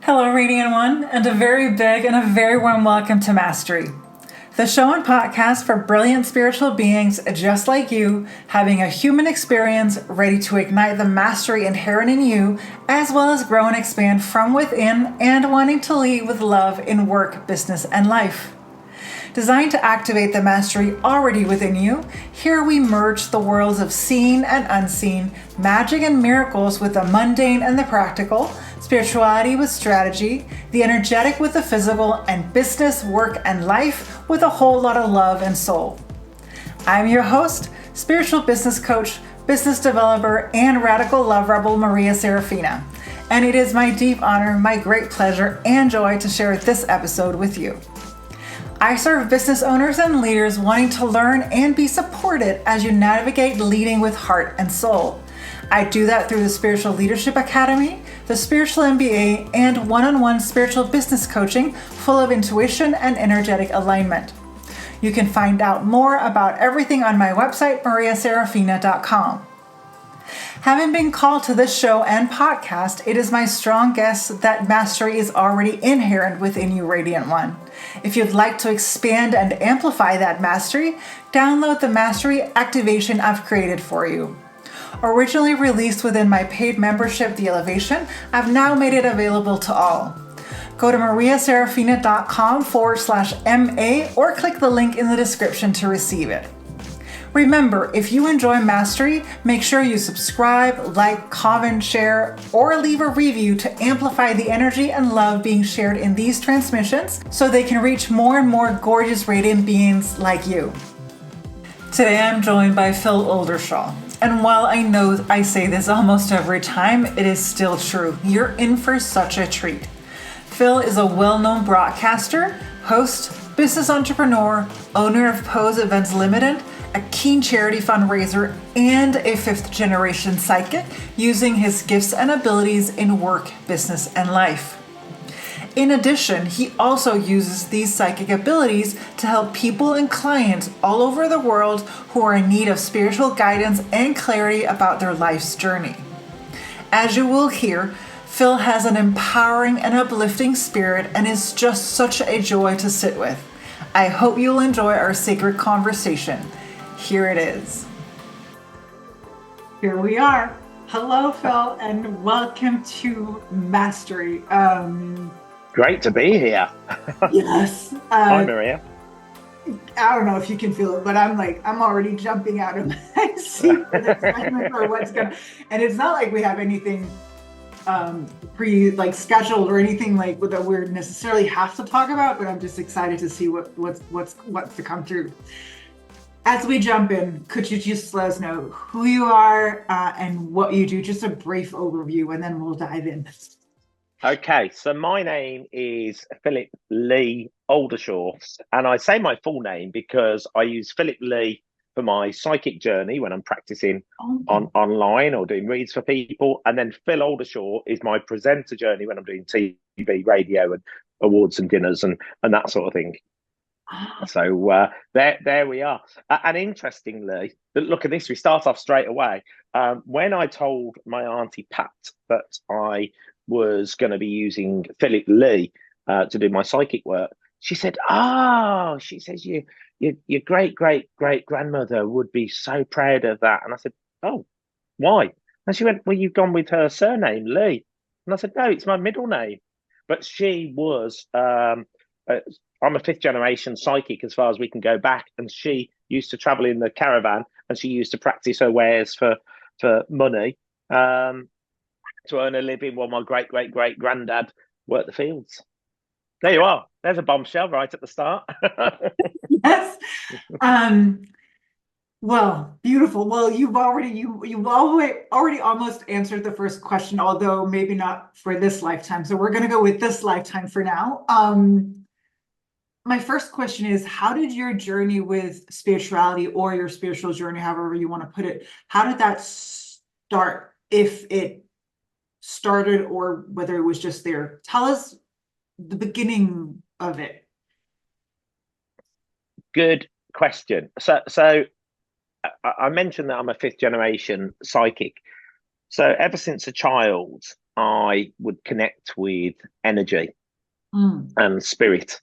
Hello, Radiant One, and a very big and a very warm welcome to Mastery, the show and podcast for brilliant spiritual beings just like you, having a human experience ready to ignite the mastery inherent in you, as well as grow and expand from within and wanting to lead with love in work, business, and life. Designed to activate the mastery already within you, here we merge the worlds of seen and unseen, magic and miracles with the mundane and the practical, spirituality with strategy, the energetic with the physical, and business, work, and life with a whole lot of love and soul. I'm your host, spiritual business coach, business developer, and radical love rebel Maria Serafina. And it is my deep honor, my great pleasure, and joy to share this episode with you. I serve business owners and leaders wanting to learn and be supported as you navigate leading with heart and soul. I do that through the Spiritual Leadership Academy, the Spiritual MBA, and one-on-one spiritual business coaching full of intuition and energetic alignment. You can find out more about everything on my website, mariaserafina.com. Having been called to this show and podcast, it is my strong guess that mastery is already inherent within you, Radiant One. If you'd like to expand and amplify that mastery, download the Mastery Activation I've created for you. Originally released within my paid membership, The Elevation, I've now made it available to all. Go to mariaserafina.com/MA or click the link in the description to receive it. Remember, if you enjoy Mastery, make sure you subscribe, like, comment, share, or leave a review to amplify the energy and love being shared in these transmissions so they can reach more and more gorgeous radiant beings like you. Today I'm joined by Phil Oldershaw. And while I know I say this almost every time, it is still true. You're in for such a treat. Phil is a well-known broadcaster, host, business entrepreneur, owner of Pose Events Limited, a keen charity fundraiser, and a fifth-generation psychic using his gifts and abilities in work, business, and life. In addition, he also uses these psychic abilities to help people and clients all over the world who are in need of spiritual guidance and clarity about their life's journey. As you will hear, Phil has an empowering and uplifting spirit and is just such a joy to sit with. I hope you'll enjoy our sacred conversation. Here it is. Here we are. Hello, Phil, and welcome to Mastery. Great to be here. Yes. Hi, Maria. I don't know if you can feel it, but I'm already jumping out of my seat for the excitement for what's going. And it's not like we have anything scheduled or anything like that we necessarily have to talk about, but I'm just excited to see what's to come through. As we jump in, could you just let us know who you are and what you do? Just a brief overview, and then we'll dive in. Okay, so my name is Philip Lee Oldershaw, and I say my full name because I use Philip Lee for my psychic journey when I'm practicing online or doing reads for people, and then Phil Oldershaw is my presenter journey when I'm doing TV, radio, and awards and dinners and that sort of thing. So there we are. And interestingly, look at this. We start off straight away. When I told my auntie Pat that I was going to be using Philip Lee to do my psychic work, she said, "Oh, she says your great grandmother would be so proud of that." And I said, "Oh, why?" And she went, "Well, you've gone with her surname, Lee." And I said, "No, it's my middle name." But she was. I'm a fifth generation psychic as far as we can go back, and she used to travel in the caravan and she used to practice her wares for money to earn a living while my great granddad worked the fields. There you are. There's a bombshell right at the start. Yes. Well, beautiful. Well, you've already almost answered the first question, although maybe not for this lifetime. So we're going to go with this lifetime for now. My first question is, how did your journey with spirituality, or your spiritual journey, however you want to put it, how did that start, if it started or whether it was just there? Tell us the beginning of it. Good question. So I mentioned that I'm a fifth generation psychic. So ever since a child, I would connect with energy Mm. and spirit.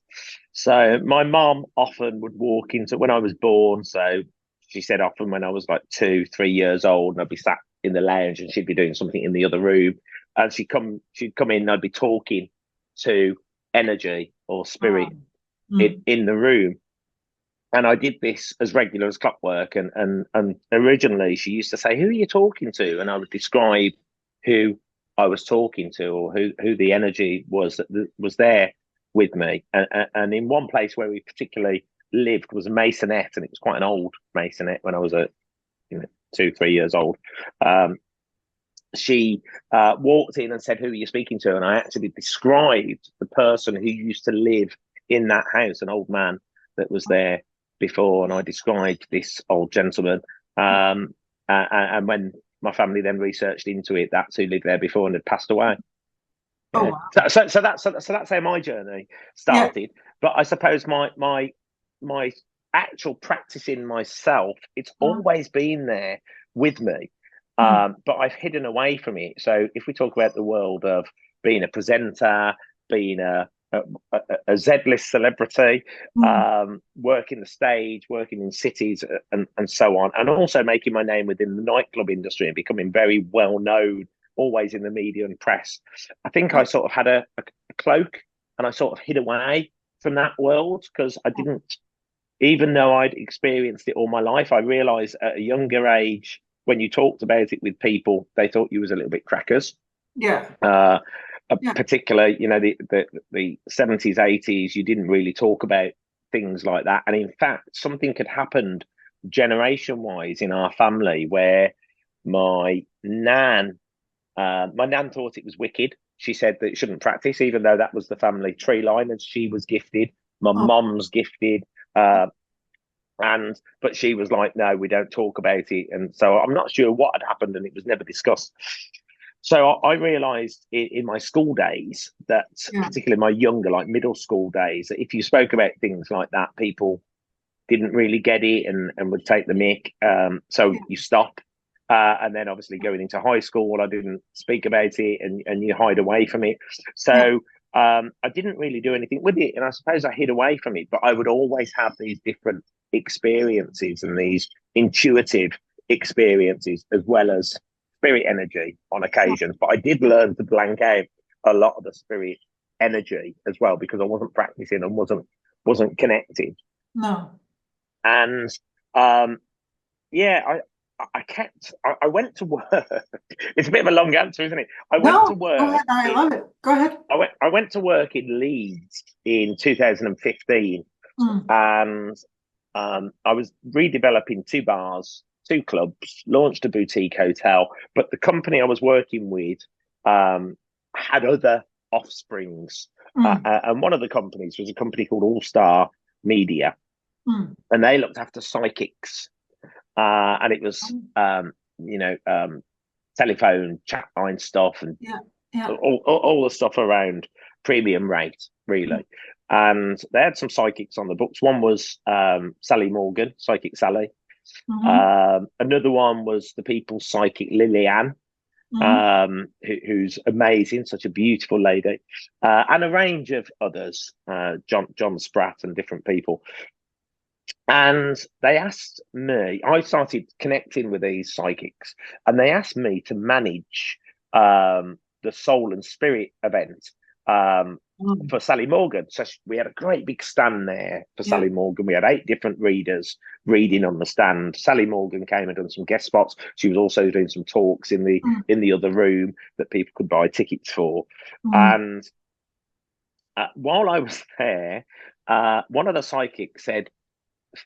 So my mum often would walk into when I was born. So she said often when I was like 2, 3 years old, and I'd be sat in the lounge and she'd be doing something in the other room, and she'd come in and I'd be talking to energy or spirit Mm. Mm. in the room. And I did this as regular as clockwork. And originally she used to say, "Who are you talking to?" And I would describe who I was talking to, or who the energy was that was there with me. And in one place where we particularly lived was a masonette, and it was quite an old masonette when I was 2, 3 years old. Um, she walked in and said, "Who are you speaking to?" And I actually described the person who used to live in that house, an old man that was there before. And I described this old gentleman. And when my family then researched into it, that's who lived there before and had passed away. Oh, Yeah. wow. So that's how my journey Yeah. started. But I suppose my actual practicing myself, it's Mm. always been there with me. Mm. But I've hidden away from it. So if we talk about the world of being a presenter, being a Z-list celebrity, Mm. working the stage, working in cities, and so on, and also making my name within the nightclub industry and becoming very well known, always in the media and press. I think I Yeah. sort of had a cloak, and I sort of hid away from that world because I didn't, even though I'd experienced it all my life, I realized at a younger age, when you talked about it with people, they thought you was a little bit crackers. Yeah. Uh, Yeah. Particularly, the 70s, 80s, you didn't really talk about things like that. And in fact, something had happened generation wise in our family where my nan, my nan thought it was wicked. She said that it shouldn't practice, even though that was the family tree line, and she was gifted. My Oh, mum's gifted. Uh, and but she was like, no, we don't talk about it. And so I'm not sure what had happened, and it was never discussed. So I realized in my school days that, yeah. particularly my younger, like middle school days, that if you spoke about things like that, people didn't really get it and would take the mick. So Yeah. you stop. And then obviously going into high school, I didn't speak about it, and you hide away from it. Yeah. So I didn't really do anything with it. And I suppose I hid away from it, but I would always have these different experiences and these intuitive experiences as well as spirit energy on occasions. But I did learn to blank out a lot of the spirit energy as well because I wasn't practicing and wasn't connected. No. And um, yeah, I kept I went to work. It's a bit of a long answer, isn't it? I went to No. Go work ahead. I in love it. Go ahead. I went to work in Leeds in 2015, Mm. and I was redeveloping two bars, two clubs, launched a boutique hotel, but the company I was working with had other offsprings, Mm. and one of the companies was a company called All Star Media, Mm. and they looked after psychics, and it was Mm. telephone chat line stuff and Yeah. Yeah. all the stuff around premium rate, Mm. really. And they had some psychics on the books. One was Sally Morgan, Psychic Sally. Mm-hmm. Another one was the People's Psychic Lillian, Mm-hmm. who's amazing, such a beautiful lady, and a range of others, John Spratt and different people. And they asked me, I started connecting with these psychics, and they asked me to manage the soul and spirit event Mm. for Sally Morgan. So we had a great big stand there for Yeah. Sally Morgan. We had 8 different readers reading on the stand. Sally Morgan came and done some guest spots. She was also doing some talks Mm. in the other room that people could buy tickets for. Mm. And while I was there, one of the psychics said,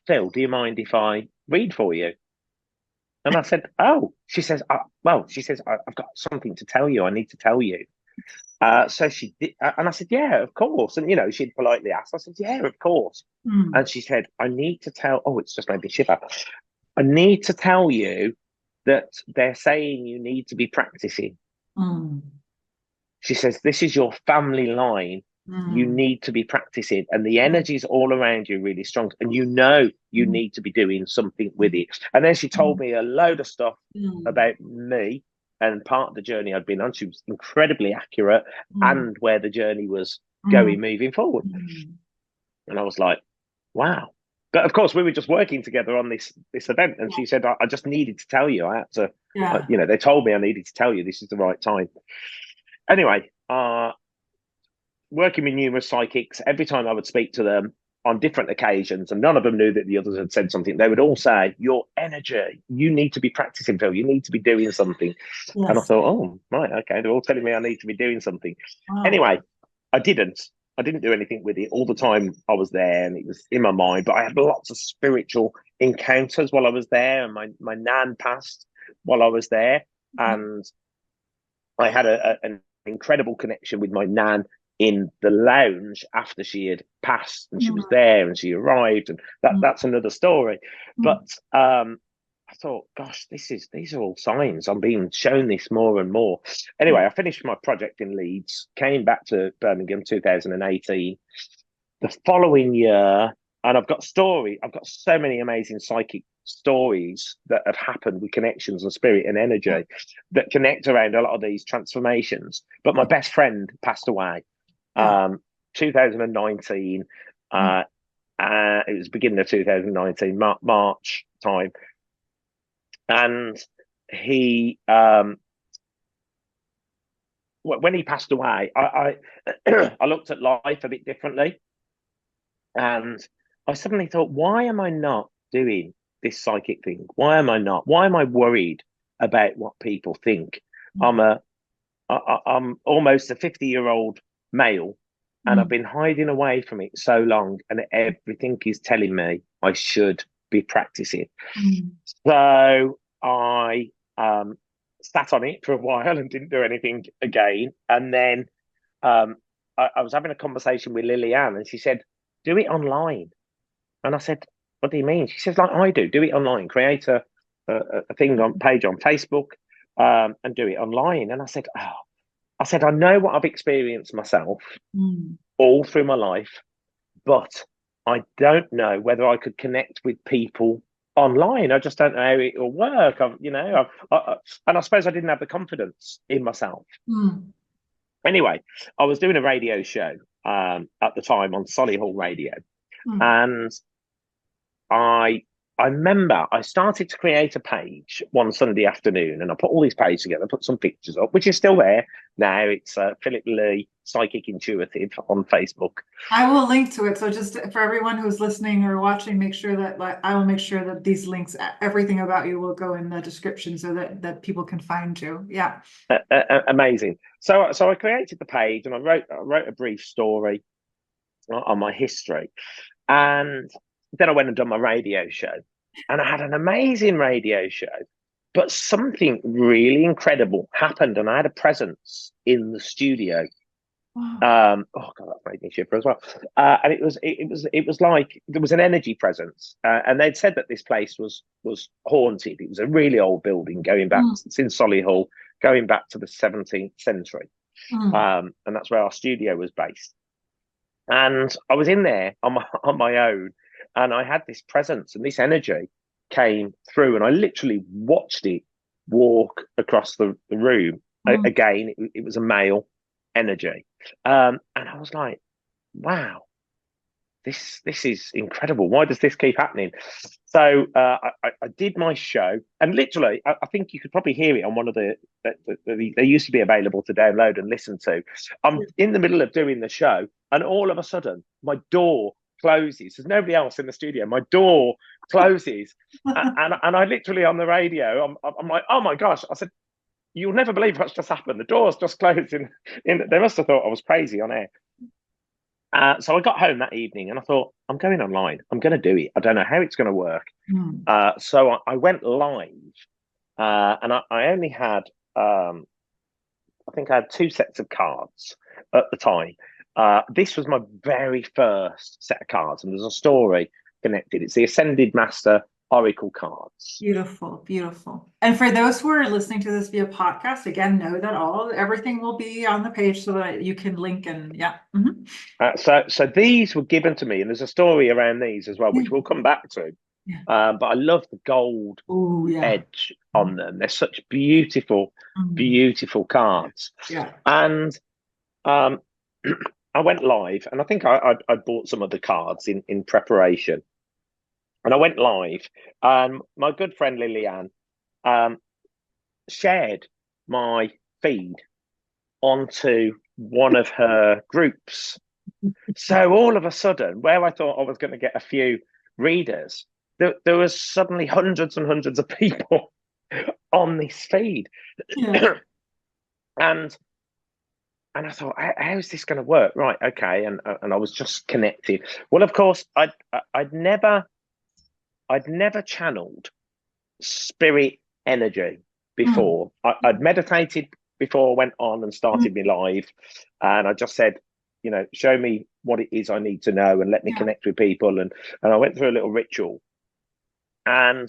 "Phil, do you mind if I read for you?" And I said, "Oh." She says, "I've got something to tell you. I need to tell you." So she did, and I said, "Yeah, of course." And she'd politely asked. I said, "Yeah, of course." Mm. And she said, "I need to tell." Oh, it's just made me shiver. "I need to tell you that they're saying you need to be practicing." Mm. She says, "This is your family line. You Mm. need to be practicing, and the Mm. energy's all around you really strong. And you need to be doing something with it." And then she told Mm. me a load of stuff Mm. about me and part of the journey I'd been on. She was incredibly accurate Mm. and where the journey was Mm. going moving forward. Mm. And I was like, wow. But of course, we were just working together on this event, and she said, I just needed to tell you. I had to, Yeah. they told me I needed to tell you this is the right time. Anyway, working with numerous psychics, every time I would speak to them on different occasions, and none of them knew that the others had said something, they would all say, your energy, you need to be practicing, Phil, you need to be doing something. And I Yes. thought, oh, right, okay, they're all telling me I need to be doing something. Wow. Anyway, I didn't. I didn't do anything with it. All the time I was there and it was in my mind, but I had lots of spiritual encounters while I was there, and my nan passed while I was there. And I had an incredible connection with my nan in the lounge after she had passed, and she was Mm. there and she arrived, and Mm. that's another story. Mm. But I thought, gosh, these are all signs. I'm being shown this more and more. Anyway, I finished my project in Leeds, came back to Birmingham 2018. The following year, and I've got so many amazing psychic stories that have happened with connections and spirit and energy that connect around a lot of these transformations. But my best friend passed away, Yeah. 2019. Mm. It was beginning of 2019, March time, and he when he passed away, I looked at life a bit differently, and I suddenly thought, why am I not doing this psychic thing? Why am I not? Why am I worried about what people think? Mm. I'm a I'm almost a 50-year-old male, and I've Mm. been hiding away from it so long, and everything is telling me I should be practicing. Mm. So I sat on it for a while and didn't do anything again. And then I was having a conversation with Lillian, and she said, "Do it online." And I said, "What do you mean?" She says, "Like I do it online. Create a thing on page on Facebook, and do it online." And I said, "Oh." I said, I know what I've experienced myself Mm. all through my life, but I don't know whether I could connect with people online. I just don't know how it will work. And I suppose I didn't have the confidence in myself. Mm. Anyway, I was doing a radio show at the time on Solihull Radio, Mm. and I I remember I started to create a page one Sunday afternoon, and I put all these pages together, put some pictures up, which is still there now. It's Philip Lee Psychic Intuitive on Facebook. I will link to it. So just for everyone who's listening or watching, make sure that I will make sure that these links, everything about you will go in the description so that people can find you. Yeah. Amazing. So I created the page, and I wrote a brief story on my history, and then I went and done my radio show, and I had an amazing radio show. But something really incredible happened, and I had a presence in the studio. Wow. Oh god, that made me shiver as well. And it was like there was an energy presence, and they'd said that this place was haunted. It was a really old building going back. Mm. It's in Solihull, going back to the 17th century, Mm. and that's where our studio was based. And I was in there on my own, and I had this presence, and this energy came through, and I literally watched it walk across the room. Mm. Again, it was a male energy, and I was like, wow, this is incredible. Why does this keep happening? So I did my show, and literally, I think you could probably hear it on one of they used to be available to download and listen to. I'm in the middle of doing the show, and all of a sudden, my door closes. There's nobody else in the studio. My door closes, and I literally on the radio, I'm like, oh my gosh! I said, you'll never believe what's just happened. The door's just closed. They must have thought I was crazy on air. So I got home that evening, and I thought, I'm going online. I'm going to do it. I don't know how it's going to work. Mm. So I went live, and I only had, I think I had two sets of cards at the time. This was my very first set of cards, and there's a story connected. It's the Ascended Master Oracle cards. Beautiful, beautiful. And for those who are listening to this via podcast, again, know that everything will be on the page so that you can link and yeah. Mm-hmm. So these were given to me, and there's a story around these as well, which we'll come back to. Yeah. But I love the gold Oh, yeah. edge on them. They're such beautiful, Mm. beautiful cards. Yeah. And um, I went live, and I think I bought some of the cards in preparation. And I went live, and my good friend Lillian um, shared my feed onto one of her groups. So all of a sudden, where I thought I was going to get a few readers, there was suddenly hundreds and hundreds of people on this feed. Yeah. and and I thought, how is this going to work? Right, okay, and I was just connected. Well, of course, I'd never channeled spirit energy Mm. before. I'd meditated before I went on and started Mm. my live, and I just said, show me what it is I need to know and let me Yeah. connect with people. And I went through a little ritual, and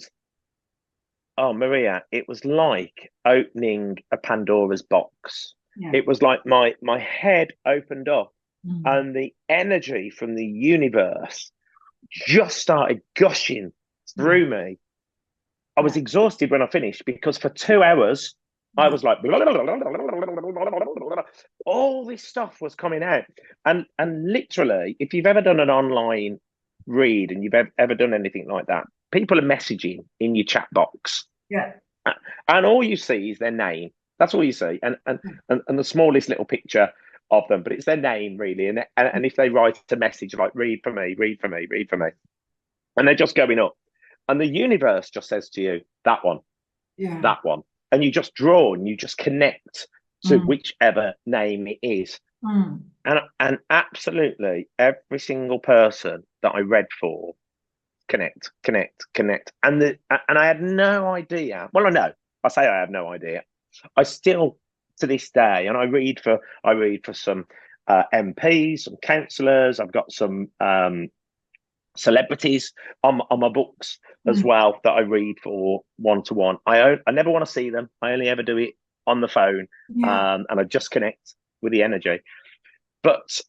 oh, Maria, it was like opening a Pandora's box. Yeah. It was like my head opened up, Mm. and the energy from the universe just started gushing Yeah. through me. I was Yeah. exhausted when I finished because for 2 hours I Yeah. was like all this stuff was coming out, and literally, if you've ever done an online read and you've ever done anything like that, people are messaging in your chat box, Yeah. and all you see is their name. That's all you see, and the smallest little picture of them, but it's their name really, and if they write a message like "read for me, read for me, read for me," and they're just going up, and the universe just says to you, "That one, Yeah. that one," and you just draw and you just connect to Mm. whichever name it is. Mm. And absolutely every single person that I read for, connect, connect, connect. And I had no idea. Well, I know. I say I have no idea. I still to this day, and I read for some MPs, some councillors. I've got some celebrities on my books as Mm. well that I read for one to one. I never want to see them. I only ever do it on the phone, Yeah. and I just connect with the energy. But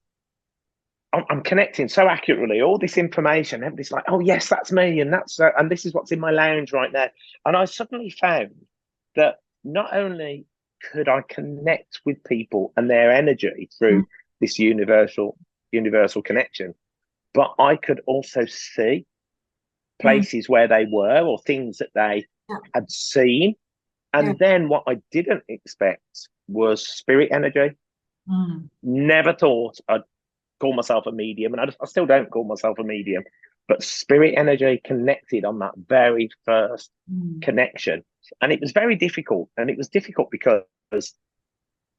I'm connecting so accurately. All this information, everybody's like, "Oh yes, that's me," and this is what's in my lounge right now. And I suddenly found that not only could I connect with people and their energy Mm. through this universal connection, but I could also see Mm. places where they were or things that they Yeah. had seen. Yeah. And then what I didn't expect was spirit energy. Mm. Never thought I'd call myself a medium, and I still don't call myself a medium, but spirit energy connected on that very first Mm. connection. And it was very difficult. And it was difficult because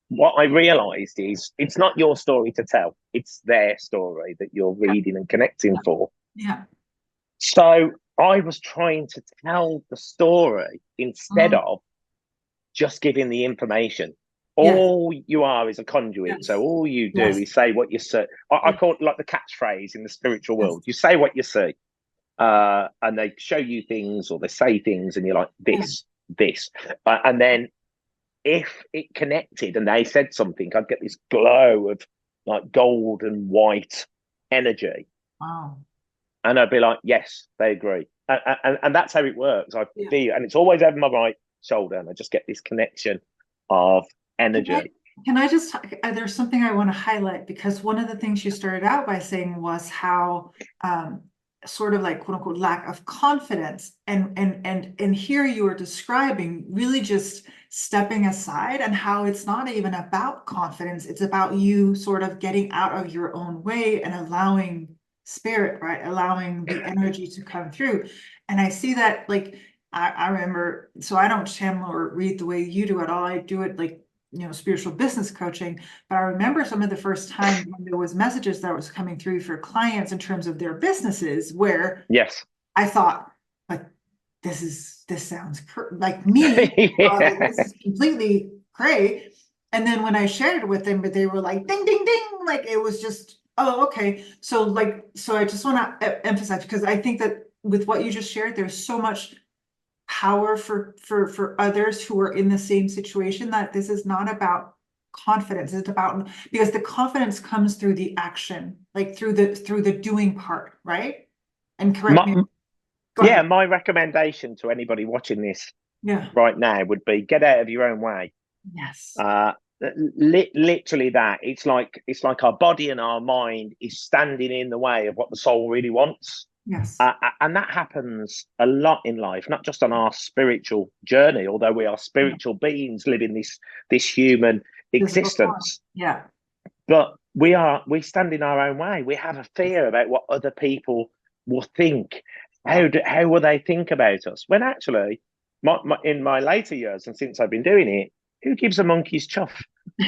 what I realized is it's not your story to tell, it's their story that you're Yeah. reading and connecting Yeah. for. Yeah. So I was trying to tell the story instead Mm. of just giving the information. Yes. All you are is a conduit. So Yes. all you do Yes. is say what you see. I Yes. call it like the catchphrase in the spiritual Yes. world. You say what you see, and they show you things or they say things, and you're like, Yeah. this. And then if it connected and they said something, I'd get this glow of like gold and white energy, Wow. and I'd be like, yes, they agree. And that's how it works. I Yeah. feel, and it's always over my right shoulder, and I just get this connection of Can I, energy. can I just, there's something I want to highlight because one of the things you started out by saying was how um, sort of like quote unquote lack of confidence and here you are describing really just stepping aside and how it's not even about confidence. It's about you sort of getting out of your own way and allowing spirit, right? Allowing the energy to come through. And I see that like I remember, so I don't channel or read the way you do it. All I do it like spiritual business coaching. But I remember some of the first time when there was messages that was coming through for clients in terms of their businesses where Yes. I thought, but this sounds like me. Like, this Yeah. is completely cray. And then when I shared it with them, but they were like, ding, ding, ding. Like it was just, oh, okay. So I just want to emphasize because I think that with what you just shared, there's so much power for others who are in the same situation that this is not about confidence. It's about because the confidence comes through the action, like through the doing part, right? And correct my, me. Go Yeah, ahead. my recommendation to anybody watching this Yeah. right now would be get out of your own way. Yes. Uh, Literally that. It's like our body and our mind is standing in the way of what the soul really wants. Yes. And that happens a lot in life, not just on our spiritual journey, although we are Yeah. spiritual beings living this human Physical form. existence. Yeah. But we stand in our own way. We have a fear about what other people will think. Yeah. How will they think about us? When actually, in my later years and since I've been doing it, who gives a monkey's chuff? Who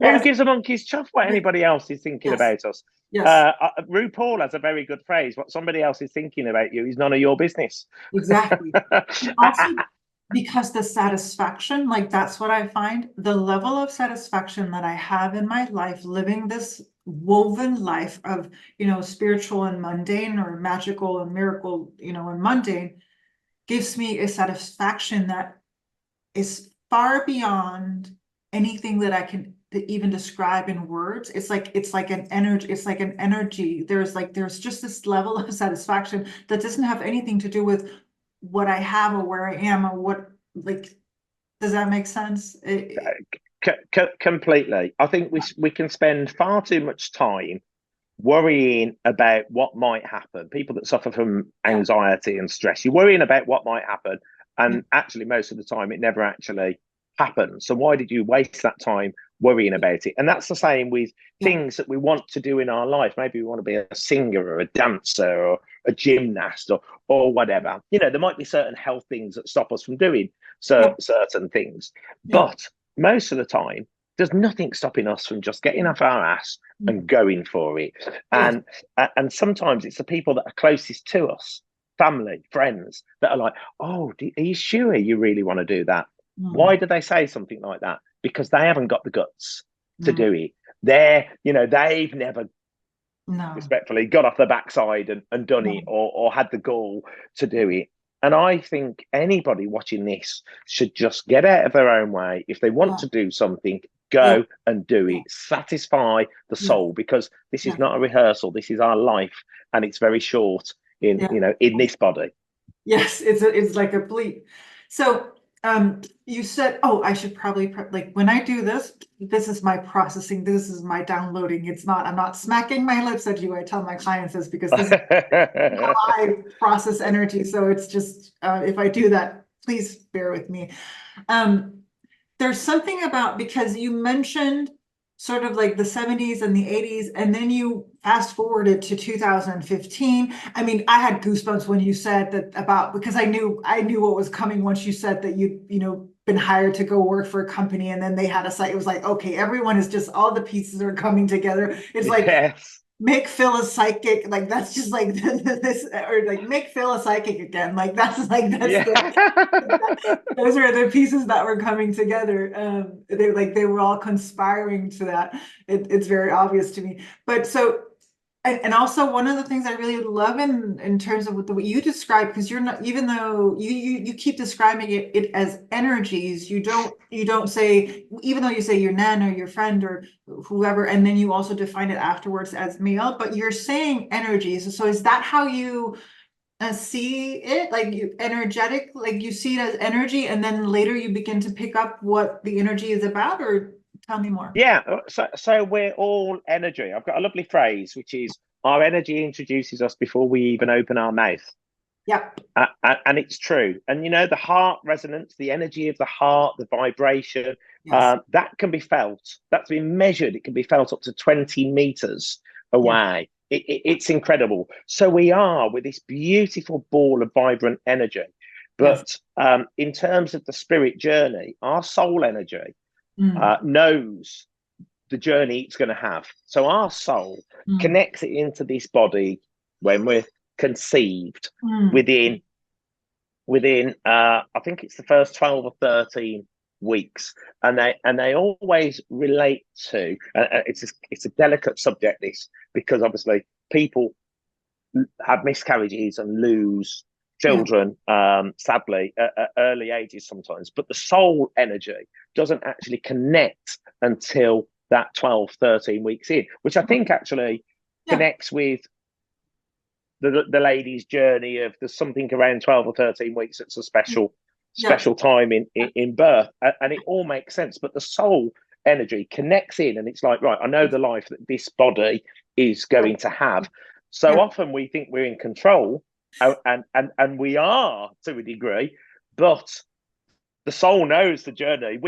Yes. gives a monkey's chuff what anybody else is thinking Yes. about us? Yes. RuPaul has a very good phrase: "What somebody else is thinking about you is none of your business." Exactly. And also because the satisfaction, like that's what I find, the level of satisfaction that I have in my life, living this woven life of, spiritual and mundane or magical and miracle, and mundane, gives me a satisfaction that is far beyond anything that I can even describe in words. It's like an energy, there's just this level of satisfaction that doesn't have anything to do with what I have or where I am or what, like, does that make sense? Completely. I think we can spend far too much time worrying about what might happen. People that suffer from Yeah, anxiety and stress, you're worrying about what might happen, yeah, and actually, most of the time, it never actually happens. So why did you waste that time worrying about it? And that's the same with yeah, things that we want to do in our life. Maybe we want to be a singer or a dancer or a gymnast or whatever. There might be certain health things that stop us from doing yeah, certain things, yeah, but most of the time, there's nothing stopping us from just getting off our ass mm, and going for it. yes, And sometimes it's the people that are closest to us, family, friends, that are like, "Oh, are you sure you really want to do that?" mm, Why do they say something like that? Because they haven't got the guts to mm, do it. They've never no, respectfully got off the backside and done no, it, or had the gall to do it. And I think anybody watching this should just get out of their own way. If they want yeah, to do something, yeah, go and do yeah, it. Satisfy the yeah, soul, because this is yeah, not a rehearsal. This is our life, and it's very short in yeah. in this body. Yes, it's like a bleep. So, you said, oh, I should probably like when I do this, this is my processing, this is my downloading. I'm not smacking my lips at you. I tell my clients this because this is how I process energy. So it's just, if I do that, please bear with me. Um, there's something about, because you mentioned sort of like the 70s and the 80s, and then you fast forwarded to 2015. I mean, I had goosebumps when you said that, about, because I knew what was coming once you said that you been hired to go work for a company, and then they had a site. It was like, okay, everyone is just, all the pieces are coming together. It's like, Yes. make Phil a psychic, like that's just like this, or like make Phil a psychic again, like that's Yeah. the those are the pieces that were coming together. They were all conspiring to that. It's very obvious to me. But so, and also one of the things I really love in terms of the way you describe, because you're not, even though you keep describing it as energies, you don't say, even though you say your nan or your friend or whoever, and then you also define it afterwards as male, but you're saying energies. So is that how you see it, like you energetic, like you see it as energy, and then later you begin to pick up what the energy is about? Or tell me more. Yeah, so we're all energy. I've got a lovely phrase, which is our energy introduces us before we even open our mouth. Yep. And it's true. And the heart resonance, the energy of the heart, the vibration, Yes. that can be felt. That's been measured. It can be felt up to 20 meters Yeah. away. It's incredible. So we are with this beautiful ball of vibrant energy. Yes. But in terms of the spirit journey, our soul energy Mm, knows the journey it's going to have. So our soul mm, connects it into this body when we're conceived mm. within I think it's the first 12 or 13 weeks, and they always relate to it's a delicate subject, this, because obviously people have miscarriages and lose Yeah. children, sadly, at early ages sometimes, but the soul energy doesn't actually connect until that 12, 13 weeks in, which I think actually Yeah. connects with the lady's journey of there's something around 12 or 13 weeks. It's a Yeah. special time in birth, and it all makes sense. But the soul energy connects in, and it's like, right, I know the life that this body is going to have. So Yeah. often we think we're in control, and we are to a degree, but the soul knows the journey.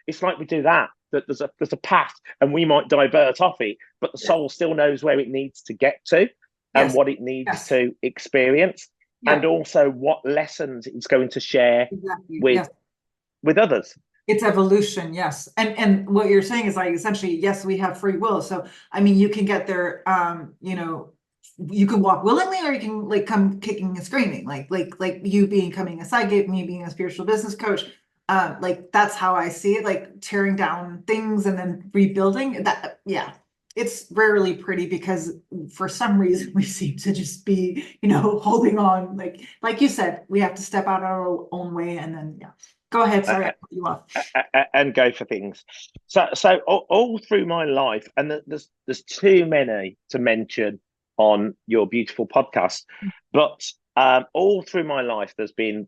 It's like we do that there's a path, and we might divert off it, but the Yeah. soul still knows where it needs to get to and Yes. what it needs Yes. to experience, and Yeah. also what lessons it's going to share Exactly. with Yes. others. It's evolution, yes. And what you're saying is like essentially, yes, we have free will. So I mean you can get there you can walk willingly or you can like come kicking and screaming, like you becoming a psychic, me being a spiritual business coach. Like that's how I see it, like tearing down things and then rebuilding that. Yeah, it's rarely pretty because for some reason we seem to just be, holding on. Like you said, we have to step out our own way and then yeah. Go ahead. Sorry, I cut you off. And go for things. So all through my life, and there's too many to mention on your beautiful podcast, but all through my life, there's been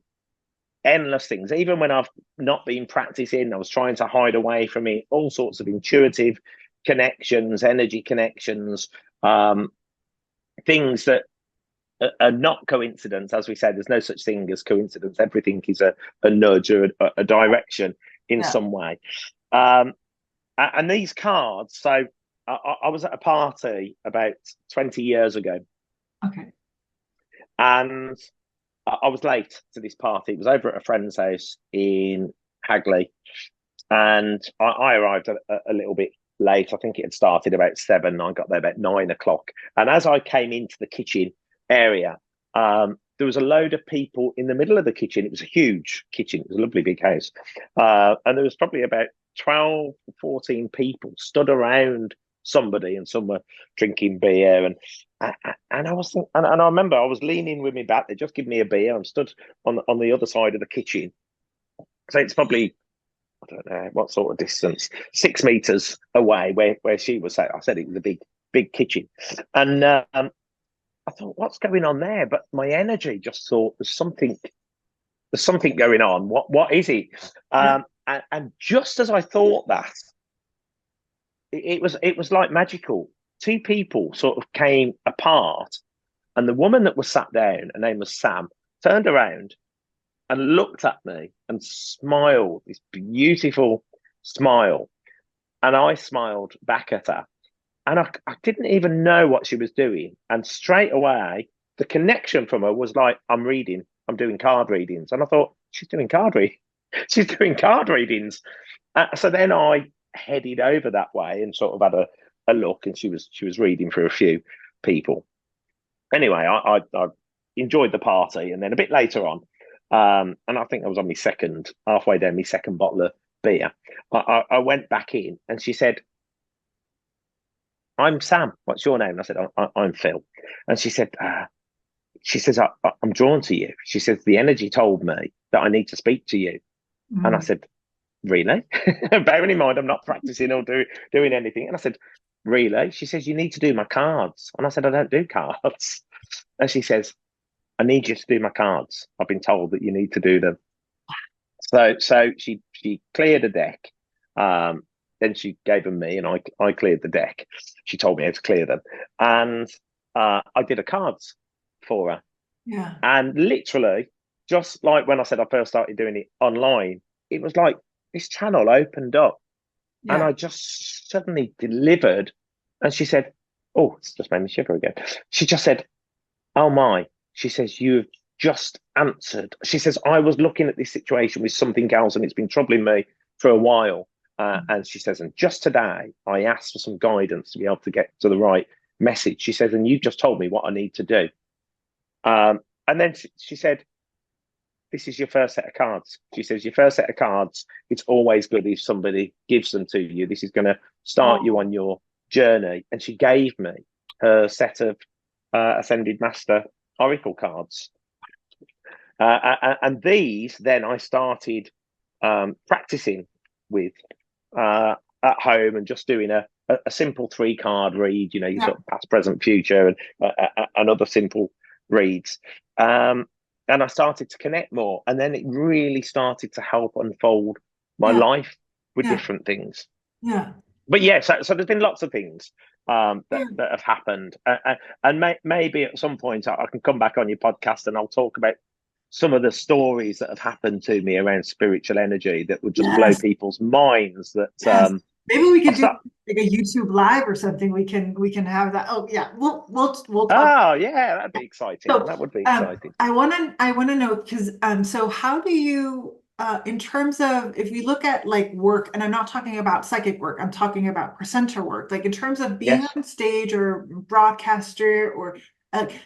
endless things. Even when I've not been practicing, I was trying to hide away from it. All sorts of intuitive connections, energy connections, things that are not coincidence. As we said, there's no such thing as coincidence. Everything is a nudge or a direction in Yeah. some way. And these cards, so I was at a party about 20 years ago, Okay. and I was late to this party. It was over at a friend's house in Hagley, and I arrived a little bit late. I think it had started about 7. I got there about 9 o'clock. And as I came into the kitchen area, there was a load of people in the middle of the kitchen. It was a huge kitchen. It was a lovely big house. And there was probably about 12, 14 people stood around somebody, and some were drinking beer. And I was thinking, and I remember I was leaning with me back. They just give me a beer. I'm stood on the other side of the kitchen. So it's probably, I don't know what sort of distance, 6 meters away where she was. I said it was a big kitchen, and I thought, what's going on there? But my energy just thought there's something going on. What is it? Yeah. And just as I thought that, it was like magical. Two people sort of came apart, and the woman that was sat down, her name was Sam, turned around and looked at me and smiled, this beautiful smile. And I smiled back at her. And I didn't even know what she was doing. And straight away, the connection from her was like, I'm doing card readings. And I thought, she's doing she's doing card readings. So then I headed over that way and sort of had a look, and she was reading for a few people. Anyway, I enjoyed the party, and then a bit later on, and I think I was on halfway down my second bottle of beer. I went back in, and she said, "I'm Sam. What's your name?" And I said, "I'm Phil." And she said, "She says I'm drawn to you." She says, "The energy told me that I need to speak to you." And I Mm. said, "Really?" Bearing in mind I'm not practicing or doing anything. And I said, "Really?" She says, "You need to do my cards." And I said, "I don't do cards." And she says, "I need you to do my cards. I've been told that you need to do them." So she cleared a deck. Then she gave them me, and I cleared the deck. She told me how to clear them, and I did a cards for her. Yeah. And literally, just like when I said I first started doing it online, it was like this channel opened up, and Yeah. I just suddenly delivered. And she said, "Oh, it's just made me shiver again." She just said, "Oh my." She says, "You've just answered." She says, "I was looking at this situation with something else, and it's been troubling me for a while." And she says, "And just today, I asked for some guidance to be able to get to the right message." She says, "And you just told me what I need to do." And then she said, "This is your first set of cards." She says, "Your first set of cards, it's always good if somebody gives them to you. This is going to start you Oh, on your journey." And she gave me her set of Ascended Master Oracle cards. And these, then I started practicing with at home, and just doing a simple 3-card read, you yeah. sort of past, present, future, and other simple reads. Um, and I started to connect more. And then it really started to help unfold my Yeah. life with Yeah. different things. Yeah. But yeah, so there's been lots of things Yeah. that have happened. And maybe at some point I can come back on your podcast and I'll talk about some of the stories that have happened to me around spiritual energy that would just blow Yes. people's minds. That Yes. Maybe we I could do start. like a YouTube live or something. We can have that. Oh yeah, we'll talk. Oh yeah, that'd be exciting. So That would be exciting. I wanna know because so how do you in terms of if you look at like work, and I'm not talking about psychic work, I'm talking about presenter work, like in terms of being Yes. on stage or broadcaster or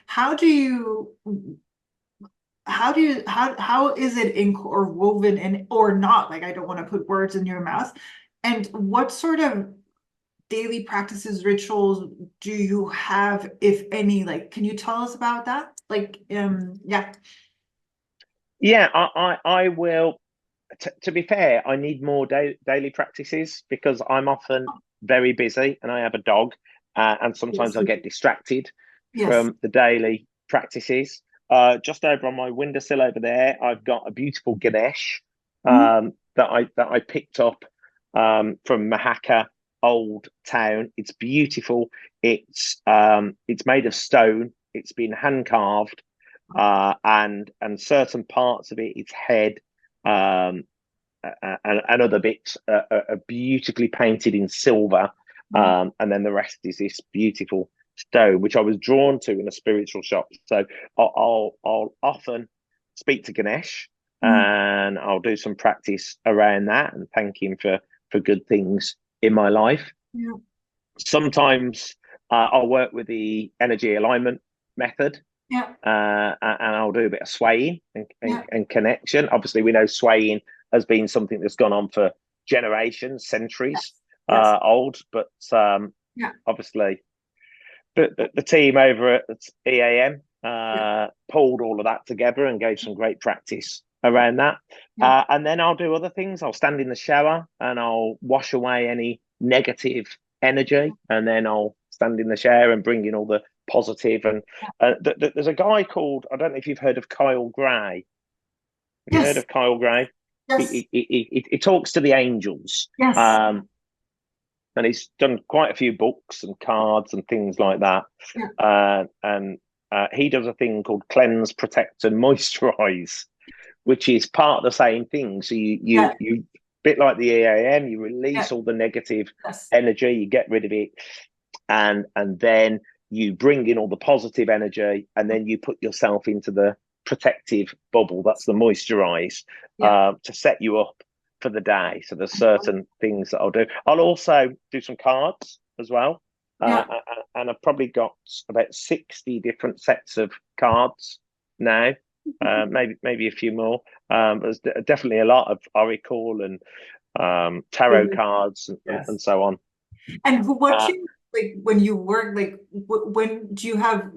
how is it in or woven in or not? Like I don't want to put words in your mouth. And what sort of daily practices, rituals do you have, if any? Like, can you tell us about that? Like, yeah. Yeah, I will. To be fair, I need more daily practices because I'm often very busy and I have a dog, and sometimes Yes, I you get do. distracted Yes. from the daily practices. Just over on my windowsill over there, I've got a beautiful Ganesh Mhm. that I picked up from Mahaka Old Town. It's beautiful. It's made of stone. It's been hand carved, and certain parts of it, its head, um, and other bits are beautifully painted in silver, and then the rest is this beautiful stone, which I was drawn to in a spiritual shop. So I'll often speak to Ganesh, Mhm. and I'll do some practice around that and thank him for good things in my life. Yeah. Sometimes I'll work with the energy alignment method, Yeah. and I'll do a bit of swaying Yeah. and connection. Obviously, we know swaying has been something that's gone on for generations, centuries Yes. Yes. old, but Yeah. obviously the team over at EAM Yeah. pulled all of that together and gave some great practice around that. Yeah. And then I'll do other things. I'll stand in the shower and I'll wash away any negative energy, and then I'll stand in the shower and bring in all the positive. And there's a guy called, I don't know if you've heard of Kyle Gray. Have you heard Yes. of Kyle Gray? Yes. He talks to the angels. Yes. And he's done quite a few books and cards and things like that. Yeah. And he does a thing called cleanse, protect, and moisturize, which is part of the same thing. So Yeah. you bit like the EAM, you release Yeah. all the negative Yes. energy, you get rid of it, and then you bring in all the positive energy, and then you put yourself into the protective bubble. That's the moisturize, Yeah. to set you up for the day. So there's certain things that I'll do. I'll also do some cards as well. Yeah. And I've probably got about 60 different sets of cards now, maybe a few more. There's definitely a lot of oracle and tarot cards Yes. and so on. And what Uh, you like when you work, like when do you have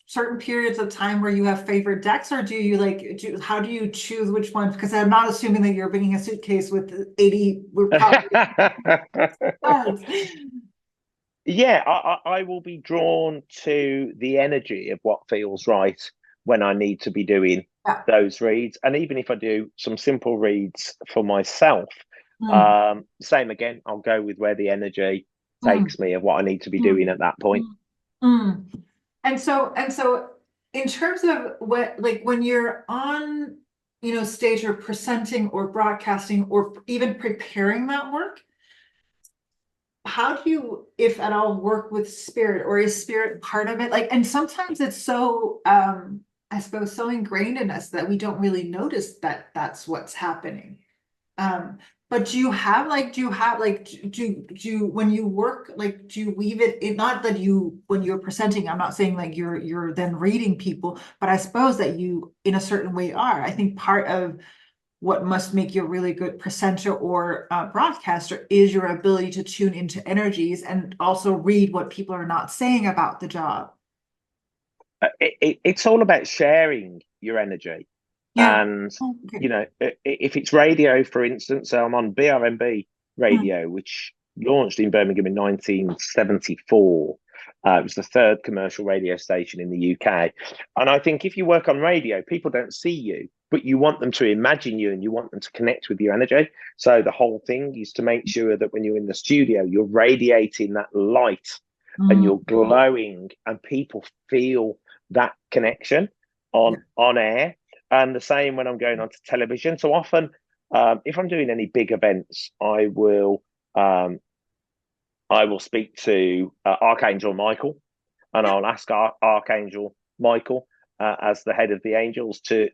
certain periods of time where you have favorite decks, or do you how do you choose which ones? Because I'm not assuming that you're bringing a suitcase with 80, we're probably cards. yeah, I will be drawn to the energy of what feels right when I need to be doing Yeah. those reads. And even if I do some simple reads for myself, Mm, same again, I'll go with where the energy mm, takes me of what I need to be doing mm, at that point. mm, mm. And so in terms of what like when you're on, stage or presenting or broadcasting or even preparing that work, how do you, if at all, work with spirit, or is spirit part of it? Like, and sometimes it's so I suppose so ingrained in us that we don't really notice that that's what's happening. But do you when you work, like, do you weave it in, not that you, when you're presenting, I'm not saying like you're then reading people, but I suppose that you in a certain way are. I think part of what must make you a really good presenter or broadcaster is your ability to tune into energies and also read what people are not saying about the job. It's all about sharing your energy. Yeah. And, Oh, okay. if it's radio, for instance, so I'm on BRMB Mm, radio, which launched in Birmingham in 1974. It was the third commercial radio station in the UK. And I think if you work on radio, people don't see you, but you want them to imagine you and you want them to connect with your energy. So the whole thing is to make sure that when you're in the studio, you're radiating that light and Mm, you're glowing and people feel that connection yeah. on air. And the same when I'm going on to television. So often, if I'm doing any big events, um, I will speak to Archangel Michael, and Yeah. I'll ask Archangel Michael as the head of the angels to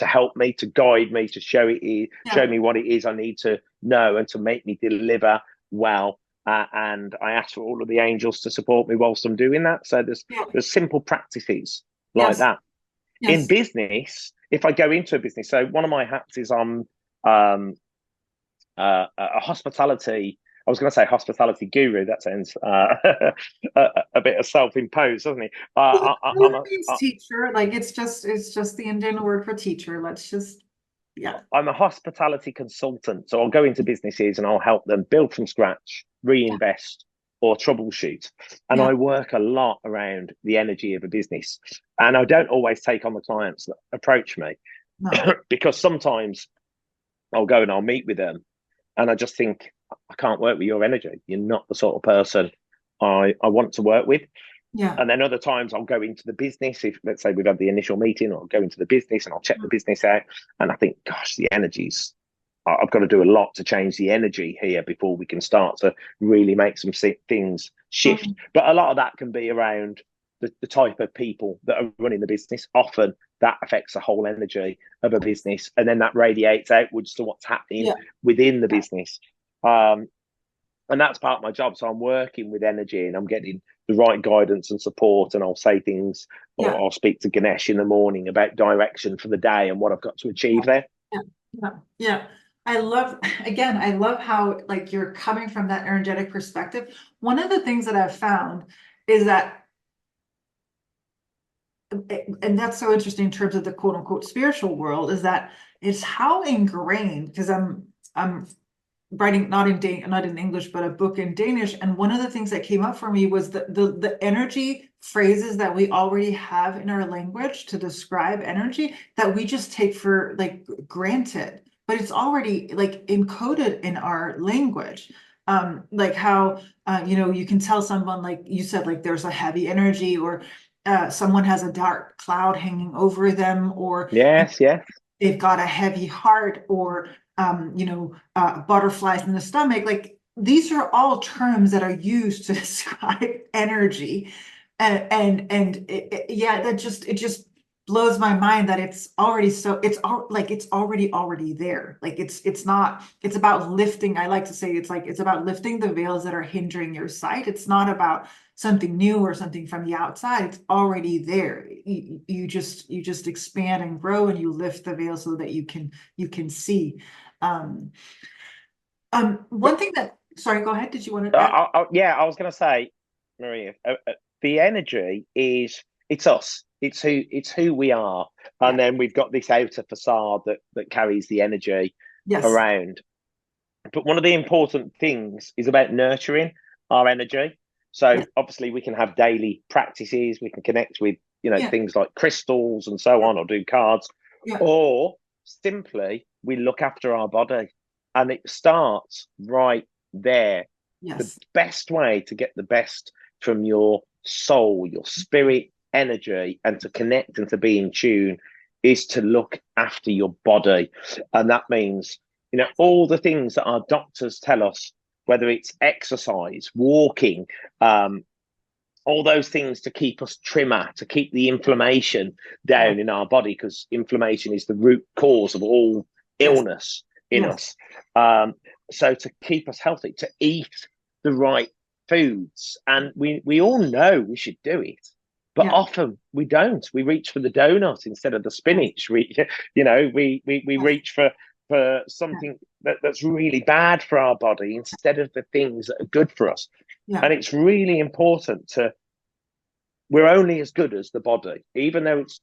help me, to guide me, to show Yeah. me what it is I need to know, and to make me deliver well. And I ask for all of the angels to support me whilst I'm doing that. So Yeah. there's simple practices like Yes. that. In Yes. business, if I go into a business, so one of my hats is um, a hospitality. I was going to say hospitality guru. That sounds a bit of self-imposed, doesn't it? Well, I'm it means teacher. Like it's just the Indian word for teacher. Let's just, yeah. I'm a hospitality consultant, so I'll go into businesses and I'll help them build from scratch, Yeah. reinvest, or troubleshoot. And Yeah. I work a lot around the energy of a business, and I don't always take on the clients that approach me No. because sometimes I'll go and I'll meet with them and I just think, I can't work with your energy. You're not the sort of person I want to work with. Yeah. And then other times I'll go into the business. If let's say we've had the initial meeting, or I'll go into the business and I'll check the business out. And I think, gosh, the energies, I've got to do a lot to change the energy here before we can start to really make some things shift. Mm, But a lot of that can be around the type of people that are running the business. Often that affects the whole energy of a business, and then that radiates outwards to what's happening yeah. within the Yeah. business. Um, and that's part of my job. So I'm working with energy and I'm getting the right guidance and support. And I'll say things, or Yeah. I'll speak to Ganesh in the morning about direction for the day and what I've got to achieve there. Yeah. Yeah. Yeah. I love, again, I love how like you're coming from that energetic perspective. One of the things that I've found is that, and that's so interesting in terms of the quote unquote spiritual world, is that it's how ingrained, because I'm writing not in English, but a book in Danish. And one of the things that came up for me was the energy phrases that we already have in our language to describe energy that we just take for like granted, but it's already like encoded in our language. Like how you can tell someone, like you said, like there's a heavy energy, or someone has a dark cloud hanging over them, or Yes, yes. they've got a heavy heart, or butterflies in the stomach. Like these are all terms that are used to describe energy, yeah, it just blows my mind that it's already so it's all like it's already there. Like it's not, it's about lifting. I like to say it's like it's about lifting the veils that are hindering your sight. It's not about something new or something from the outside. It's already there. You just expand and grow, and you lift the veil so that you can see. um One thing that, sorry, go ahead, did you want to add? Yeah, I was going to say, Maria, the energy is, it's us. It's who we are, Yeah. and then we've got this outer facade that carries the energy Yes. around. But one of the important things is about nurturing our energy. So Yes. obviously we can have daily practices, we can connect with, Yeah. things like crystals and so Yeah. on, or do cards, Yeah. or simply we look after our body. And it starts right there. The Yes. best way to get the best from your soul, your spirit energy, and to connect and to be in tune is to look after your body. And that means, all the things that our doctors tell us, whether it's exercise, walking, all those things to keep us trimmer, to keep the inflammation Yeah. down in our body, because inflammation is the root cause of all Yes. illness in Yes. us. So to keep us healthy, to eat the right foods, and we all know we should do it, but Yeah. often we don't. We reach for the donut instead of the Yes. spinach. We Yes. reach for something that's really bad for our body instead of the things that are good for us. Yeah. And it's really important we're only as good as the body. Even though it's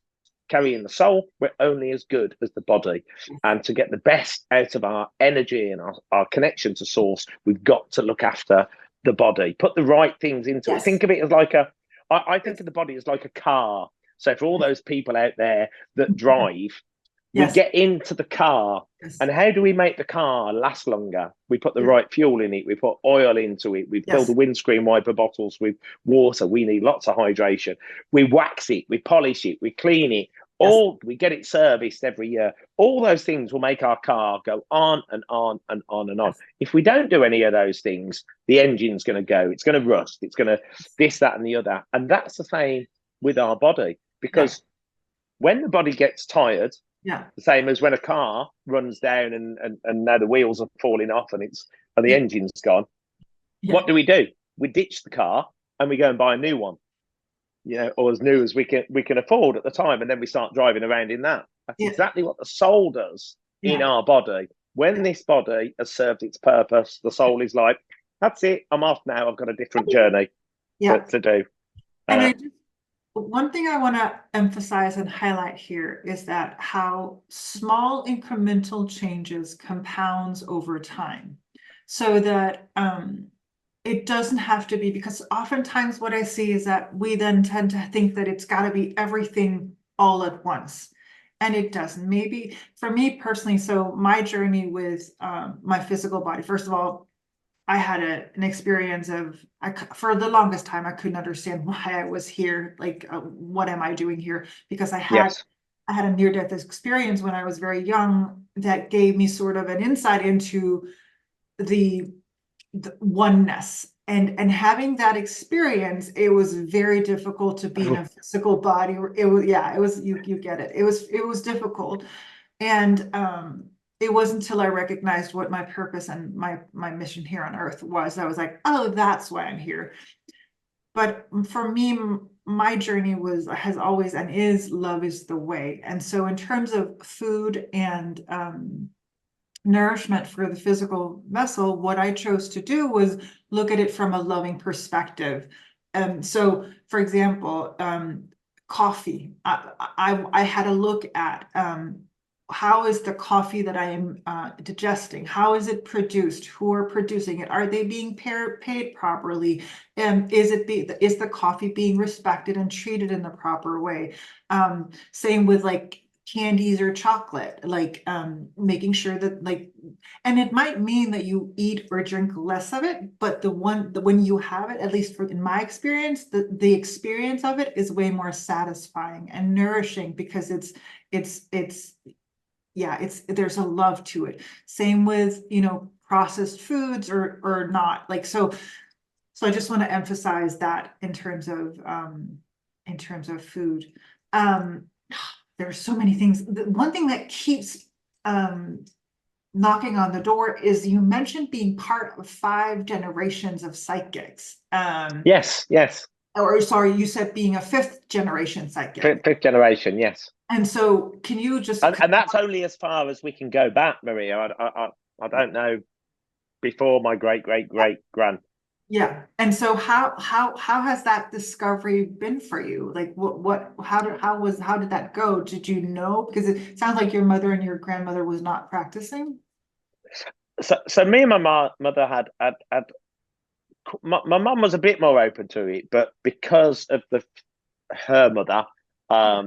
carrying the soul, we're only as good as the body. And to get the best out of our energy and our connection to source, we've got to look after the body, put the right things into it. Yes. Think of it as like I think Yes. of the body as like a car. So for all those people out there that drive, we Yes. get into the car, Yes. and how do we make the car last longer? We put the Yes. right fuel in it, we put oil into it, we fill the Yes. windscreen wiper bottles with water. We need lots of hydration. We wax it, we polish it, we clean it. Yes. All we get it serviced every year. All those things will make our car go on and on and on and on. Yes. If we don't do any of those things, the engine's going to go. It's going to rust. It's going to this, that, and the other. And that's the same with our body, Yeah. because when the body gets tired, Yeah. the same as when a car runs down and now the wheels are falling off and the Yeah. engine's gone. Yeah. What do? We ditch the car and we go and buy a new one, or as new as we can afford at the time, and then we start driving around in that. That's Yeah. exactly what the soul does in Yeah. our body. When this body has served its purpose, the soul is like, "That's it. I'm off now. I've got a different journey Yeah. to do." And Uh, one thing I want to emphasize and highlight here is that how small incremental changes compounds over time, so that it doesn't have to be, because oftentimes what I see is that we then tend to think that it's got to be everything all at once. And it doesn't. Maybe for me personally, so my journey with my physical body, first of all, I had an experience of, for the longest time, I couldn't understand why I was here. Like, what am I doing here? Because yes. I had a near-death experience when I was very young that gave me sort of an insight into the oneness. And having that experience, it was very difficult to be in a physical body. It was, yeah, it was, you get it. It was difficult. And it wasn't until I recognized what my purpose and my mission here on earth was. I was like, oh, that's why I'm here. But for me, my journey has always and is love is the way. And so in terms of food and nourishment for the physical vessel, what I chose to do was look at it from a loving perspective. So for example, coffee, I had a look at how is the coffee that I am digesting? How is it produced? Who are producing it? Are they being paid properly? Is the coffee being respected and treated in the proper way? Same with like candies or chocolate, like making sure that and it might mean that you eat or drink less of it, but when you have it, at least in my experience, the experience of it is way more satisfying and nourishing, because it's yeah, there's a love to it. Same with, processed foods or not. Like, so I just want to emphasize that in terms of food. There are so many things. One thing that keeps knocking on the door is, you mentioned being part of 5 generations of psychics. Yes, yes. Or sorry, you said being a 5th-generation psychic. Fifth generation, yes. And so can you just And that's only as far as we can go back, Maria. I don't know before my great great great grand. Yeah. And so how has that discovery been for you? Like how did that go? Did you know? Because it sounds like your mother and your grandmother was not practicing. So me and my mother had my mum was a bit more open to it, but because of her mother, Yeah.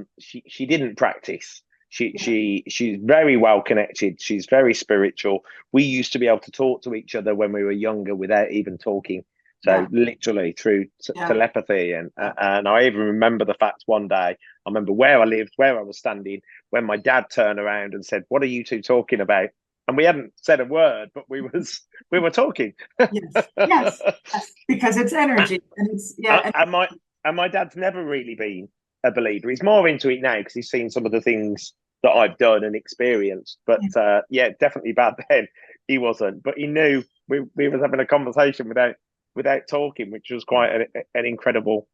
she didn't practice. Yeah. She's very well connected. She's very spiritual. We used to be able to talk to each other when we were younger without even talking. So Yeah. literally through Yeah. telepathy, and Yeah. I even remember the fact one day. I remember where I lived, where I was standing, when my dad turned around and said, "What are you two talking about?" And we hadn't said a word, but we were talking. Yes. Yes. Yes. Because it's energy and it's Uh, yeah. and my and my dad's never really been a believer. He's more into it now because he's seen some of the things that I've done and experienced. But And, yeah, definitely back then he wasn't. But he knew we was having a conversation without talking, which was quite an yeah. incredible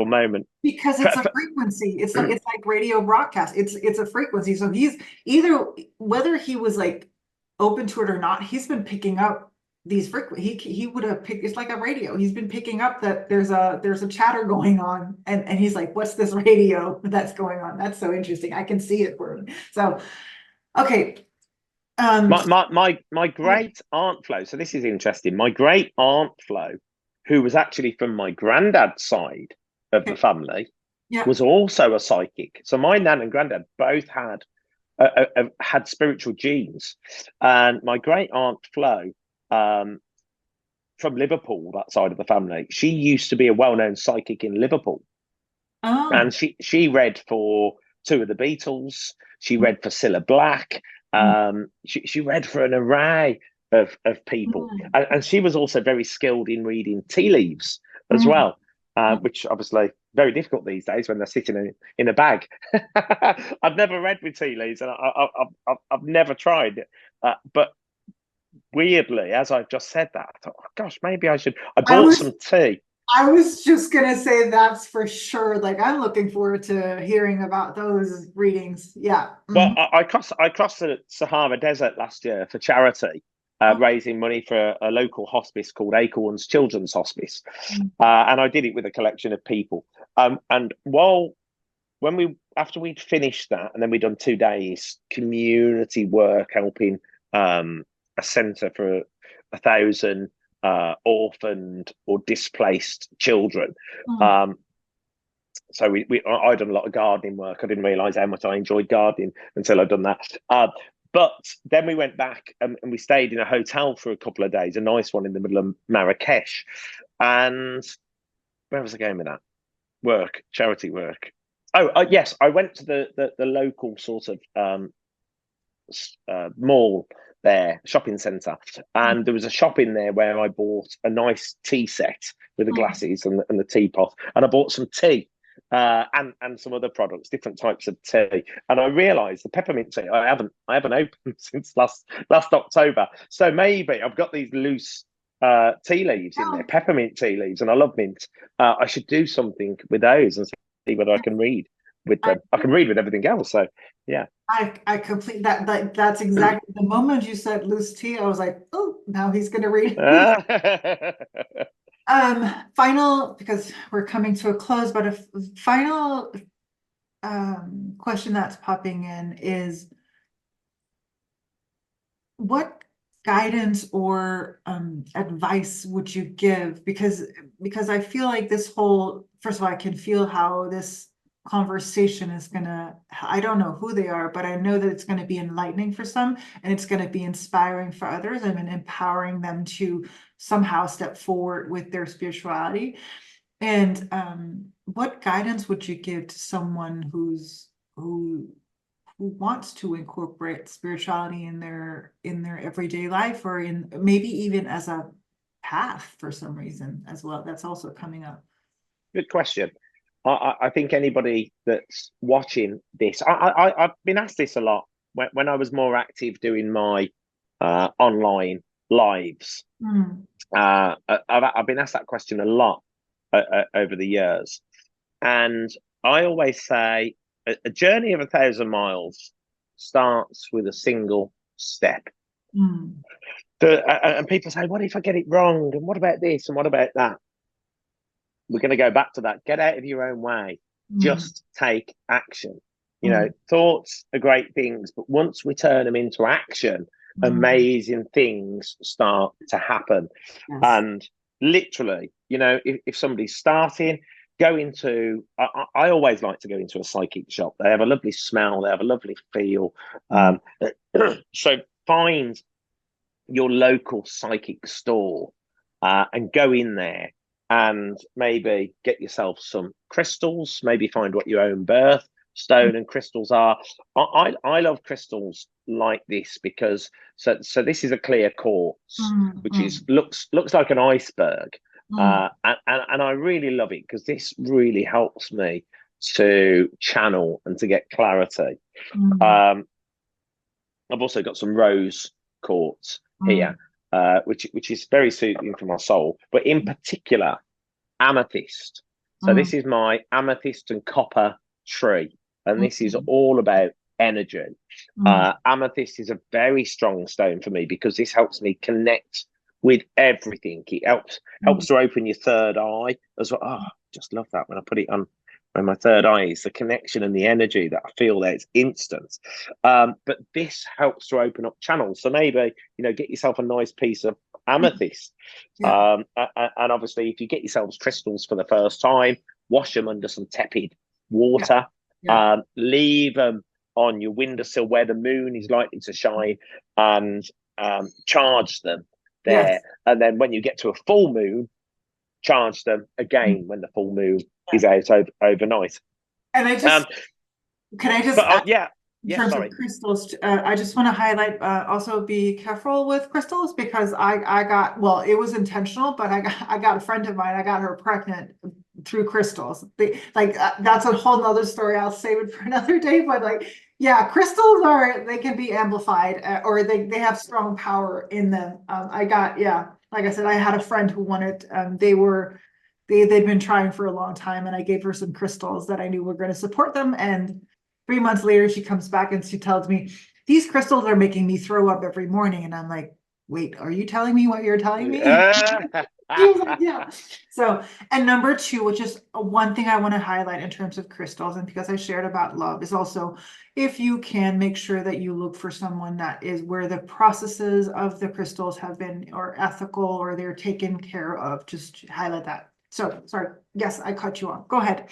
moment. Because it's a frequency. It's like radio broadcast. It's a frequency. So he's either, whether he was like open to it or not, he's been picking up these he would have picked, it's like a radio. He's been picking up that there's a chatter going on, and he's like, what's this radio that's going on? That's so interesting. I can see it for him. So okay. Um, My great aunt Flo. So this is interesting. My great aunt Flo, who was actually from my granddad's side of the okay. family, Yeah. was also a psychic. So my nan and granddad both had spiritual genes, and my great aunt Flo, um, from Liverpool, that side of the family, she used to be a well-known psychic in Liverpool, Oh. and she read for two of the Beatles. She Mm, read for Cilla Black. mm, She read for an array of people, mm, and she was also very skilled in reading tea leaves as mm, well, which obviously very difficult these days when they're sitting in a bag. I've never read with tea leaves, and I've never tried it. But weirdly, as I've just said that, I thought, oh, gosh, maybe I should. I I bought was some tea. I was just gonna say that's for sure. Like I'm looking forward to hearing about those readings. Yeah. Well, Mhm. I crossed the Sahara Desert last year for charity, Oh, raising money for a local hospice called Acorns Children's Hospice, mm, and I did it with a collection of people. And while when we after we'd finished that, and then we'd done 2 days community work helping a centre for 1,000 orphaned or displaced children. mm, Um, so I'd done a lot of gardening work. I didn't realise how much I enjoyed gardening until I'd done that. But then we went back and we stayed in a hotel for a couple of days, a nice one in the middle of Marrakesh. And where was I going with that? Work, charity work. Oh, yes, I went to the local sort of mall there, shopping centre, and there was a shop in there where I bought a nice tea set with the mm. glasses and the teapot, and I bought some tea. And some other products, different types of tea, and I realised the peppermint tea I haven't opened since last October. So maybe I've got these loose tea leaves in there, Oh, peppermint tea leaves, and I love mint. I should do something with those and see whether I can read with I them. I can read with everything else, so yeah. I complete that. Like that's exactly the moment you said loose tea. I was like, oh, now he's gonna read. Final because we're coming to a close, but a final question that's popping in is what guidance or advice would you give? Because I feel like this whole, first of all, I can feel how this conversation is gonna, I don't know who they are, but I know that it's gonna be enlightening for some and it's gonna be inspiring for others and empowering them to somehow step forward with their spirituality. And what guidance would you give to someone who wants to incorporate spirituality in their everyday life or in maybe even as a path for some reason as well? That's also coming up. Good question. I think anybody that's watching this, I've been asked this a lot when I was more active doing my online lives. Mm, I've been asked that question a lot over the years, and I always say a journey of 1,000 miles starts with a single step. mm, And people say, "What if I get it wrong? And what about this? And what about that?" We're going to go back to that. Get out of your own way. mm, Just take action. mm, Thoughts are great things, but once we turn them into action, mm. amazing things start to happen. Yes. And literally, if somebody's starting, go into, I always like to go into a psychic shop. They have a lovely smell, they have a lovely feel. Mm, So find your local psychic store and go in there and maybe get yourself some crystals, maybe find what your own birth stone and crystals are. I love crystals like this because so this is a clear quartz, mm, which is mm, looks like an iceberg. mm, And I really love it because this really helps me to channel and to get clarity. mm, Um, I've also got some rose quartz here, mm, which is very soothing for my soul, but in particular, amethyst. So mm, this is my amethyst and copper tree, and this is mm, all about energy. mm, Amethyst is a very strong stone for me because this helps me connect with everything. It helps mm, to open your third eye as well. Oh, just love that when I and my third eye is the connection and the energy that I feel there. It's instant. But this helps to open up channels. So maybe, get yourself a nice piece of amethyst. Yeah. And obviously, if you get yourselves crystals for the first time, wash them under some tepid Yeah. water. Yeah. Leave them on your windowsill where the moon is likely to shine, and charge them there. Yes. And then when you get to a full moon, charge them again when the full moon is Yeah. out overnight. And Um, can I just but add, yeah, in yeah. terms of Sorry. crystals, I just want to highlight, also be careful with crystals because I got, well, it was intentional, but I got a friend of mine, I got her pregnant through crystals. That's a whole nother story. I'll save it for another day, but yeah, crystals they can be amplified, or they have strong power in them. Yeah, like I said, I had a friend who wanted, they'd been trying for a long time, and I gave her some crystals that I knew were going to support them. And 3 months later, she comes back and she tells me, these crystals are making me throw up every morning. And I'm like, wait, are you telling me what you're telling me? She was like, yeah. So, and number two, which is one thing I want to highlight in terms of crystals, and because I shared about love, is also if you can make sure that you look for someone that is where the processes of the crystals have been or ethical or they're taken care of, just highlight that. So, sorry. Yes, I cut you off. Go ahead.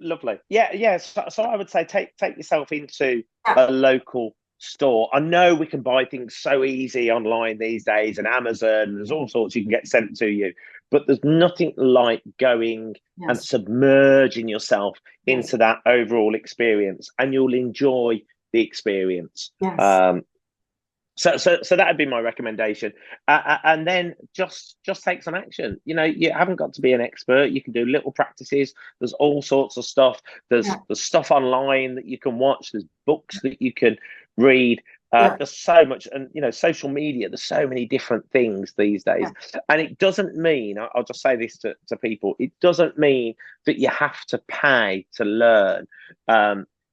Lovely. Yeah. So I would say take yourself into Yeah. a local store. I know we can buy things so easy online these days, and Amazon. There's all sorts you can get sent to you, but there's nothing like going and Yes. submerging yourself Yes. into that overall experience, and you'll enjoy the experience. Yes. So that would be my recommendation, and then just take some action. You haven't got to be an expert. You can do little practices. There's all sorts of stuff. There's Yeah. there's stuff online that you can watch. There's books that you can read. Yeah. There's so much, and social media. There's so many different things these days, Yeah. and it doesn't mean. I'll just say this to people. It doesn't mean that you have to pay to learn.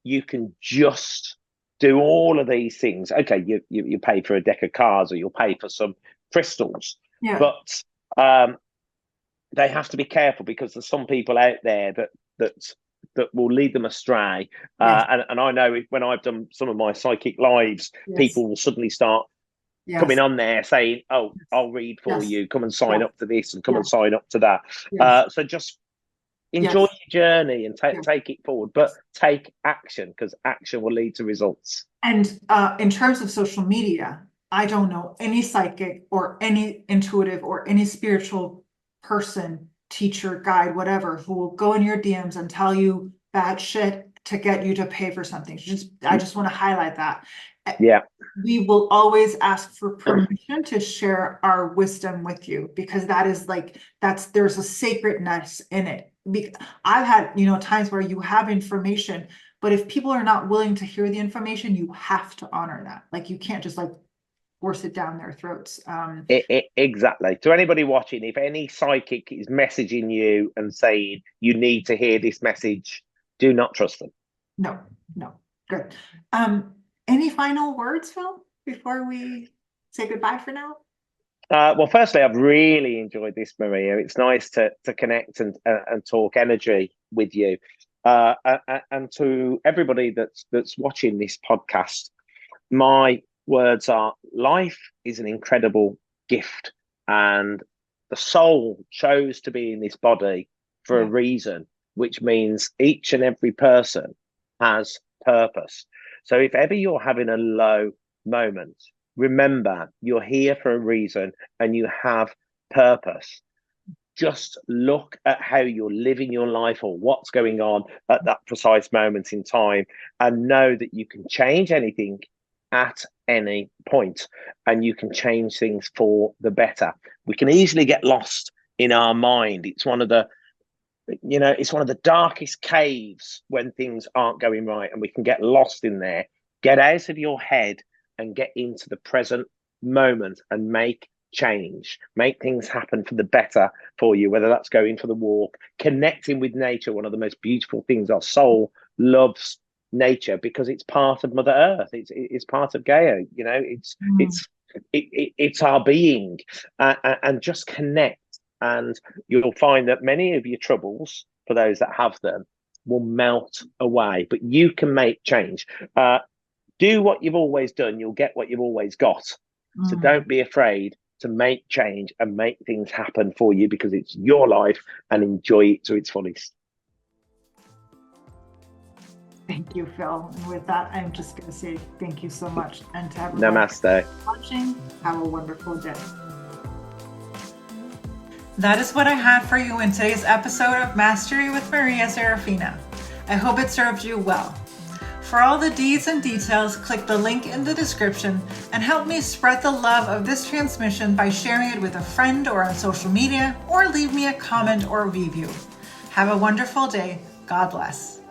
You can just do all of these things. Okay, you pay for a deck of cards, or you'll pay for some crystals, Yeah. but they have to be careful because there's some people out there that that will lead them astray. Yes. And I know when I've done some of my psychic lives, Yes. people will suddenly start coming Yes. on there saying, "Oh, I'll read for Yes. you. Come and sign Yes. up to this, and come and Yes. sign up to that." Yes. So just enjoy Yes. your journey and Yes. take it forward, but take action, because action will lead to results. And in terms of social media, I don't know any psychic or any intuitive or any spiritual person, teacher, guide, whatever, who will go in your DMs and tell you bad shit to get you to pay for something. I just want to highlight that. Yeah. We will always ask for permission to share our wisdom with you because there's a sacredness in it. I've had, times where you have information, but if people are not willing to hear the information, you have to honor that. Like you can't just force it down their throats. Exactly. To anybody watching, if any psychic is messaging you and saying you need to hear this message, do not trust them. No, no, good. Any final words, Phil, before we say goodbye for now? Well, firstly, I've really enjoyed this, Maria. It's nice to connect and talk energy with you. And to everybody that's watching this podcast, my words are: life is an incredible gift, and the soul chose to be in this body for a Yeah. reason, which means each and every person has purpose. So if ever you're having a low moment, remember you're here for a reason and you have purpose. Just look at how you're living your life or what's going on at that precise moment in time, and know that you can change anything at any point, and you can change things for the better. We can easily get lost in our mind. It's one of the darkest caves when things aren't going right, and we can get lost in there. Get out of your head and get into the present moment and make change, make things happen for the better for you, whether that's going for the walk, connecting with nature. One of the most beautiful things, our soul loves nature because it's part of Mother Earth. It's part of Gaia. Mm. It's our being, and just connect. And you'll find that many of your troubles, for those that have them, will melt away, but you can make change. Do what you've always done, you'll get what you've always got. So don't be afraid to make change and make things happen for you, because it's your life, and enjoy it to its fullest. Thank you, Phil. And with that, I'm just going to say thank you so much. And to everyone Namaste. watching, have a wonderful day. That is what I had for you in today's episode of Mastery with Maria Serafina. I hope it served you well. For all the deeds and details, click the link in the description and help me spread the love of this transmission by sharing it with a friend or on social media, or leave me a comment or review. Have a wonderful day. God bless.